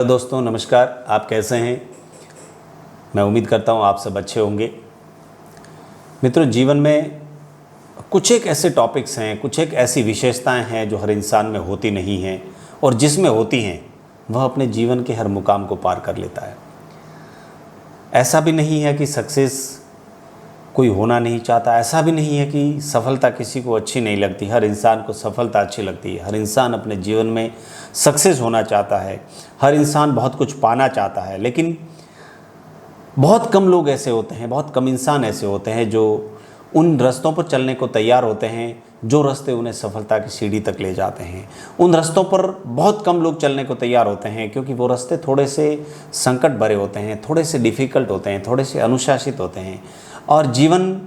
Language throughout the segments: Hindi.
दोस्तों नमस्कार, आप कैसे हैं। मैं उम्मीद करता हूं आप सब अच्छे होंगे। मित्रों, जीवन में कुछ एक ऐसे टॉपिक्स हैं, कुछ एक ऐसी विशेषताएं हैं जो हर इंसान में होती नहीं हैं, और जिसमें होती हैं वह अपने जीवन के हर मुकाम को पार कर लेता है। ऐसा भी नहीं है कि सक्सेस कोई होना नहीं चाहता, ऐसा भी नहीं है कि सफलता किसी को अच्छी नहीं लगती। हर इंसान को सफलता अच्छी लगती है। हर इंसान अपने जीवन में सक्सेस होना चाहता है। हर इंसान बहुत कुछ पाना चाहता है, लेकिन बहुत कम लोग ऐसे होते हैं, बहुत कम इंसान ऐसे होते हैं जो उन रास्तों पर चलने को तैयार होते हैं जो रास्ते उन्हें सफलता की सीढ़ी तक ले जाते हैं। उन रास्तों पर बहुत कम लोग चलने को तैयार होते हैं, क्योंकि वो रास्ते थोड़े से संकट भरे होते हैं, थोड़े से डिफ़िकल्ट होते हैं, थोड़े से अनुशासित होते हैं। और जीवन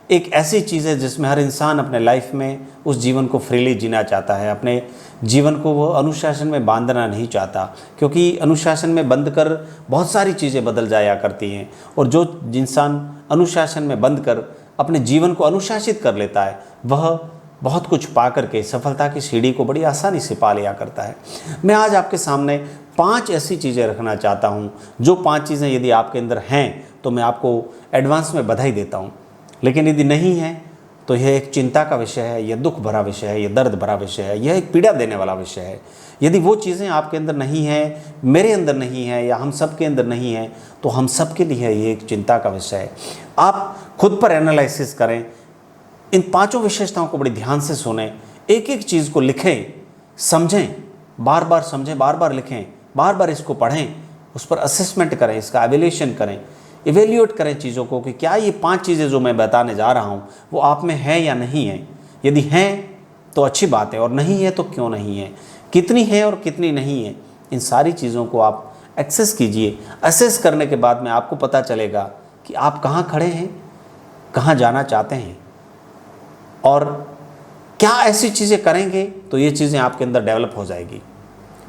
एक ऐसी चीज़ है जिसमें हर इंसान अपने लाइफ में उस जीवन को फ्रीली जीना चाहता है। अपने जीवन को वो अनुशासन में बांधना नहीं चाहता, क्योंकि अनुशासन में बंध कर बहुत सारी चीज़ें बदल जाया करती हैं। और जो इंसान अनुशासन में बंध कर अपने जीवन को अनुशासित कर लेता है, वह बहुत कुछ पा करके सफलता की सीढ़ी को बड़ी आसानी से पा लिया करता है। मैं आज आपके सामने 5 ऐसी चीज़ें रखना चाहता हूँ, जो 5 चीज़ें यदि आपके अंदर हैं तो मैं आपको एडवांस में बधाई देता हूँ। लेकिन यदि नहीं है तो यह एक चिंता का विषय है, यह दुख भरा विषय है, यह दर्द भरा विषय है, यह एक पीड़ा देने वाला विषय है। यदि वो चीज़ें आपके अंदर नहीं हैं, मेरे अंदर नहीं है, या हम सब के अंदर नहीं है, तो हम सब के लिए ये एक चिंता का विषय है। आप खुद पर एनालिसिस करें, इन 5 विशेषताओं को बड़ी ध्यान से सुनें, एक एक चीज़ को लिखें, समझें, बार बार समझें, बार बार लिखें, बार बार इसको पढ़ें, उस पर असेसमेंट करें, इसका एवेल्यूएशन करें, इवेल्यूएट करें चीज़ों को कि क्या ये 5 चीज़ें जो मैं बताने जा रहा हूँ वो आप में है या नहीं है। यदि हैं तो अच्छी बात है, और नहीं है तो क्यों नहीं है, कितनी है और कितनी नहीं है। इन सारी चीज़ों को आप एक्सेस कीजिए। असेस करने के बाद में आपको पता चलेगा कि आप कहाँ खड़े हैं, कहाँ जाना चाहते हैं, और क्या ऐसी चीज़ें करेंगे तो ये चीज़ें आपके अंदर डेवलप हो जाएगी।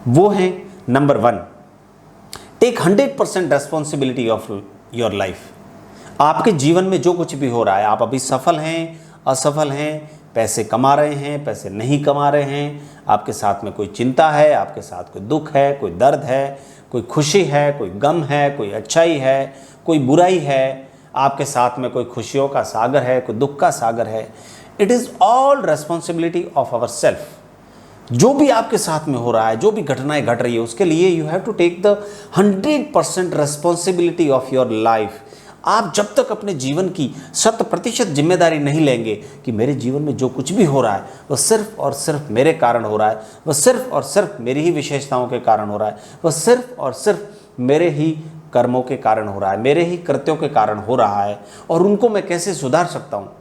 वो हैं, number 1, take 100% responsibility of your life. आपके जीवन में जो कुछ भी हो रहा है, आप अभी सफल हैं, असफल हैं, पैसे कमा रहे हैं, पैसे नहीं कमा रहे हैं, आपके साथ में कोई चिंता है, आपके साथ कोई दुख है, कोई दर्द है, कोई खुशी है, कोई गम है, कोई अच्छाई है, कोई बुराई है, आपके साथ में कोई खुशियों का सागर है, कोई दुख का सागर है। It is all responsibility of our self. जो भी आपके साथ में हो रहा है, जो भी घटनाएं घट रही है, उसके लिए you have to take the 100% responsibility of your life. आप जब तक अपने जीवन की 100% जिम्मेदारी नहीं लेंगे कि मेरे जीवन में जो कुछ भी हो रहा है वह सिर्फ और सिर्फ मेरे कारण हो रहा है, वह सिर्फ और सिर्फ मेरी ही विशेषताओं के कारण हो रहा है, वह सिर्फ और सिर्फ मेरे ही कर्मों के कारण हो रहा है, मेरे ही कृत्यों के कारण हो रहा है, और उनको मैं कैसे सुधार सकता हूँ,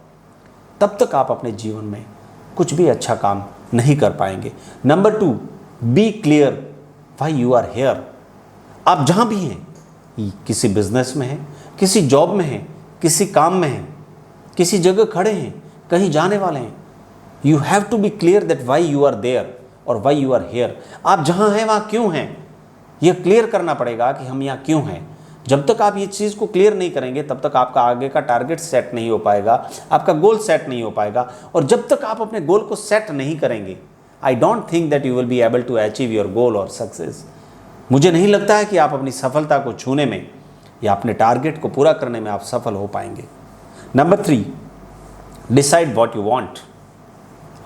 तब तक आप अपने जीवन में कुछ भी अच्छा काम नहीं कर पाएंगे। Number 2, be clear why you are here. आप जहाँ भी हैं, किसी बिजनेस में हैं, किसी जॉब में हैं, किसी काम में हैं, किसी जगह खड़े हैं, कहीं जाने वाले हैं, you have to be clear that why you are there और व्हाई यू आर हेयर। आप जहाँ हैं वहाँ क्यों हैं, यह क्लियर करना पड़ेगा कि हम यहाँ क्यों हैं। जब तक आप ये चीज़ को क्लियर नहीं करेंगे तब तक आपका आगे का टारगेट सेट नहीं हो पाएगा, आपका गोल सेट नहीं हो पाएगा। और जब तक आप अपने गोल को सेट नहीं करेंगे, I don't think that you will be able to achieve your goal और सक्सेस। मुझे नहीं लगता है कि आप अपनी सफलता को छूने में या अपने टारगेट को पूरा करने में आप सफल हो पाएंगे। Number 3, decide what you want.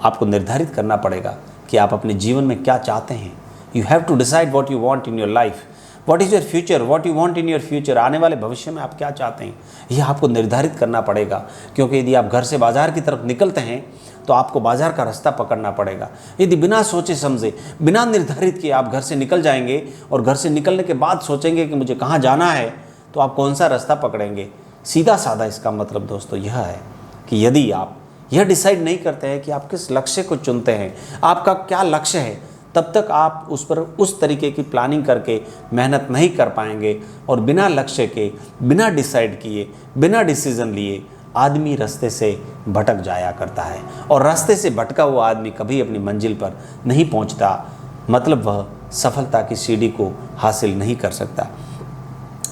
आपको निर्धारित करना पड़ेगा कि आप अपने जीवन में क्या चाहते हैं। You have to decide what you want in your life. What is your future, what you want in your future. आने वाले भविष्य में आप क्या चाहते हैं, यह आपको निर्धारित करना पड़ेगा। क्योंकि यदि आप घर से बाजार की तरफ निकलते हैं तो आपको बाजार का रास्ता पकड़ना पड़ेगा। यदि बिना सोचे समझे, बिना निर्धारित किए आप घर से निकल जाएंगे और घर से निकलने के बाद सोचेंगे कि मुझे कहाँ जाना है, तो आप कौन सा रास्ता पकड़ेंगे। सीधा साधा इसका मतलब दोस्तों यह है कि यदि आप यह डिसाइड नहीं करते हैं कि आप किस लक्ष्य को चुनते हैं, आपका क्या लक्ष्य है, तब तक आप उस पर उस तरीके की प्लानिंग करके मेहनत नहीं कर पाएंगे। और बिना लक्ष्य के, बिना डिसाइड किए, बिना डिसीजन लिए आदमी रास्ते से भटक जाया करता है, और रास्ते से भटका हुआ आदमी कभी अपनी मंजिल पर नहीं पहुंचता, मतलब वह सफलता की सीढ़ी को हासिल नहीं कर सकता।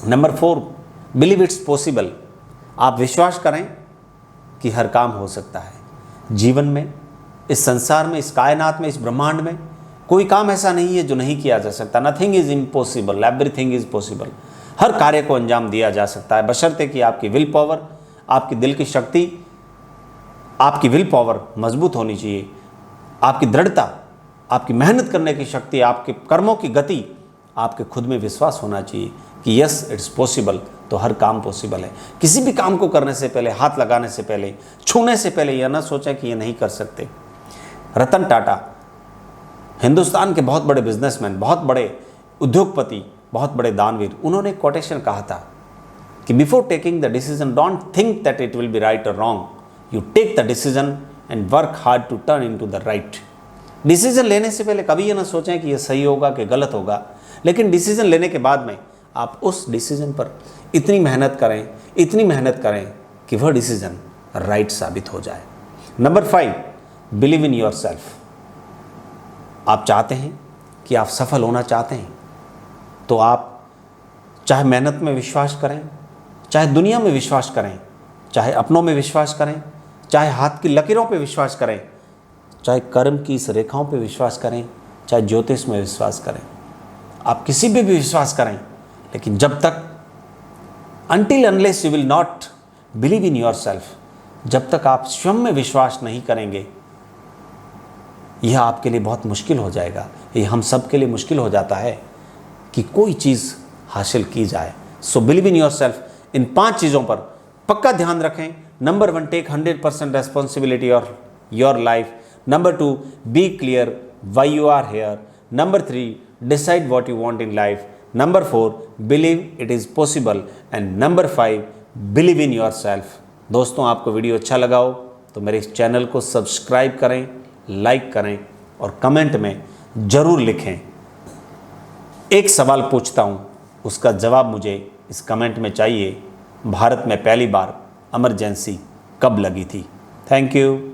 Number 4, believe it's possible. आप विश्वास करें कि हर काम हो सकता है। जीवन में, इस संसार में, इस कायनात में, इस ब्रह्मांड में कोई काम ऐसा नहीं है जो नहीं किया जा सकता। Nothing is impossible, everything is possible. हर कार्य को अंजाम दिया जा सकता है, बशर्ते कि आपकी विल पावर, आपकी दिल की शक्ति, आपकी विल पावर मजबूत होनी चाहिए, आपकी दृढ़ता, आपकी मेहनत करने की शक्ति, आपके कर्मों की गति, आपके खुद में विश्वास होना चाहिए कि यस इट्स पॉसिबल, तो हर काम पॉसिबल है। किसी भी काम को करने से पहले, हाथ लगाने से पहले, छूने से पहले यह ना सोचें कि ये नहीं कर सकते। रतन टाटा, हिंदुस्तान के बहुत बड़े बिजनेसमैन, बहुत बड़े उद्योगपति, बहुत बड़े दानवीर, उन्होंने एक कोटेशन कहा था कि before taking the decision don't think that it will be right और wrong, you take the decision and work hard to turn into the right. Decision लेने से पहले कभी ये ना सोचें कि ये सही होगा कि गलत होगा, लेकिन डिसीजन लेने के बाद में आप उस डिसीजन पर इतनी मेहनत करें कि वह डिसीजन राइट साबित हो जाए। Number 5, believe in your self. आप चाहते हैं कि आप सफल होना चाहते हैं, तो आप चाहे मेहनत में विश्वास करें, चाहे दुनिया में विश्वास करें, चाहे अपनों में विश्वास करें, चाहे हाथ की लकीरों पे विश्वास करें, चाहे कर्म की इस रेखाओं पे विश्वास करें, चाहे ज्योतिष में विश्वास करें, आप किसी भी विश्वास करें, लेकिन जब तक until unless you will not believe in yourself, जब तक आप स्वयं में विश्वास नहीं करेंगे, यह आपके लिए बहुत मुश्किल हो जाएगा। ये हम सब के लिए मुश्किल हो जाता है कि कोई चीज़ हासिल की जाए। So believe in yourself. इन 5 चीज़ों पर पक्का ध्यान रखें। Number 1, take 100% responsibility of your life. Number 2, be clear why you are here. Number 3, decide what you want in life. Number 4, believe it is possible. And number 5, believe in yourself. दोस्तों, आपको वीडियो अच्छा लगा हो तो मेरे इस चैनल को सब्सक्राइब करें, लाइक करें और कमेंट में ज़रूर लिखें। एक सवाल पूछता हूँ, उसका जवाब मुझे इस कमेंट में चाहिए। भारत में पहली बार इमरजेंसी कब लगी थी? Thank you.